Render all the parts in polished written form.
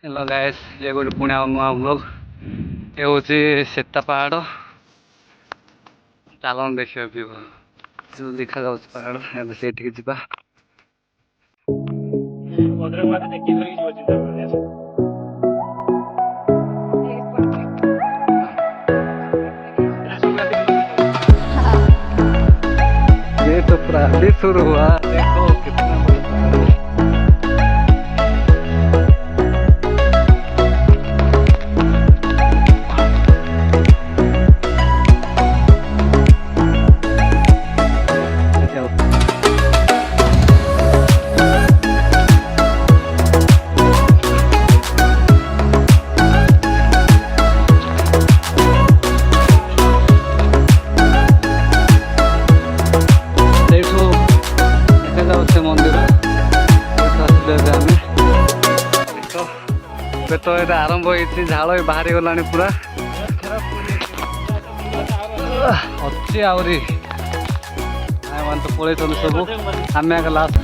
Hello guys, ये गोटे पुणे नुआ ब्लॉग। ये हूँ सीता पहाड़। चलन देखिए व्यू जो देखा जा पहाड़ से जा। ये तो पूरा अभी शुरू हुआ, देखो कितना बड़ा पहाड़ है। तो ये आरंभ होती झाड़ बाहरी गला पूरा अच्छी आहरी मैंने तो पड़े सब आम लास्ट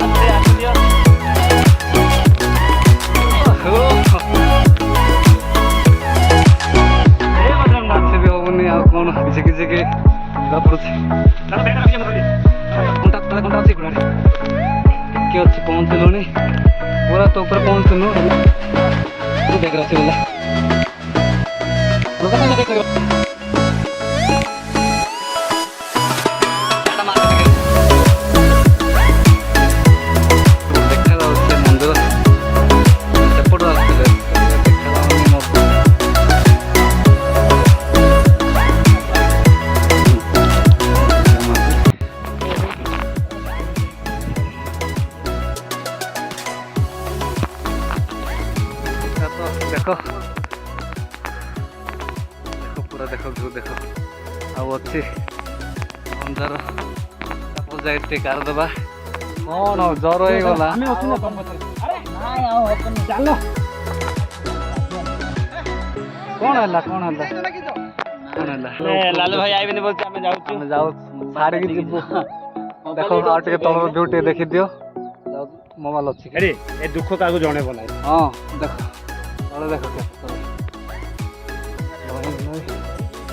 भी हबनी आ कौन झिकी झिकी टे अच्छी पहुँचलुनि पूरा तो ऊपर पहुँचनु देख रहा देखो देखो पूरा देखो व्यू देखो आउ अच्छी अंधार जाए कार दबा कौन ज्वर हो गला कौन है कौन है लालू भाई आइबे बोलते हमें जाऊ साड़ी की जीवु देखो आ टे तळ व्यू टे देखि दियो मोबाइल अच्छी अरे ए दुख का जणे बनाई हां देखो तले देखो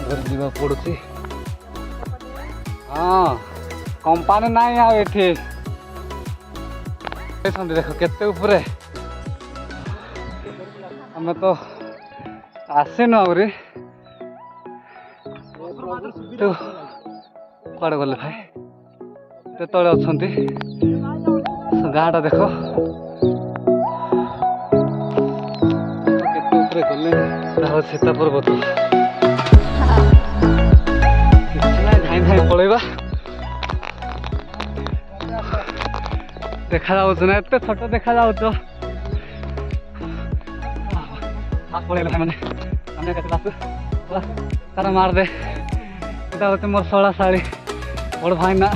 घर जीवा पड़ुची हाँ कंपानी नहीं आ एठी देखो केते ऊपरे हमें तो आसीन आहरी तो कड़े गले भाई तले अच्छा गाँटा देख सीता पर्वत धाई धाई पलैबा देखा ना एत छोट देखा पलैला मैंने तार मार दे हूँ मोर सड़ा शाड़ी बड़ भाई ना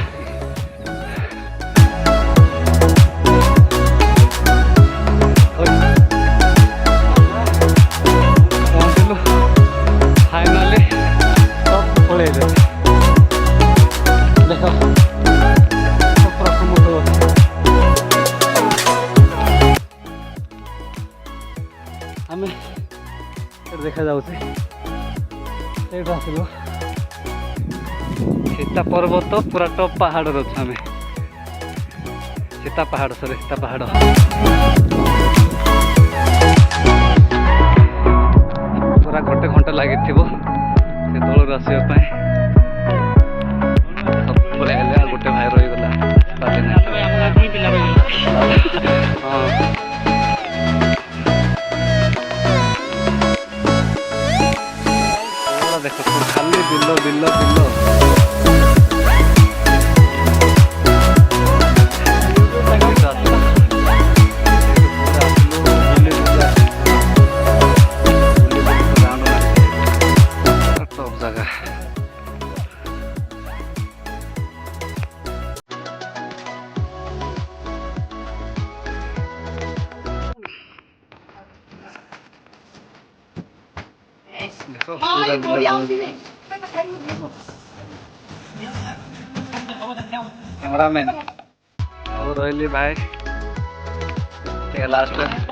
फाइनली सब पड़े देख पूरा समुद्र आम देखा आसलु सीता पर्वत पूरा टॉप पहाड़ आम सीता पहाड़ सॉरी सीता पहाड़ पूरा गोटे घंटा लगी से तौर आसवाई सब गोटे भाई रहीगला देख खाली बिल बिल बिल कैमरामैन और रही भाई लास्ट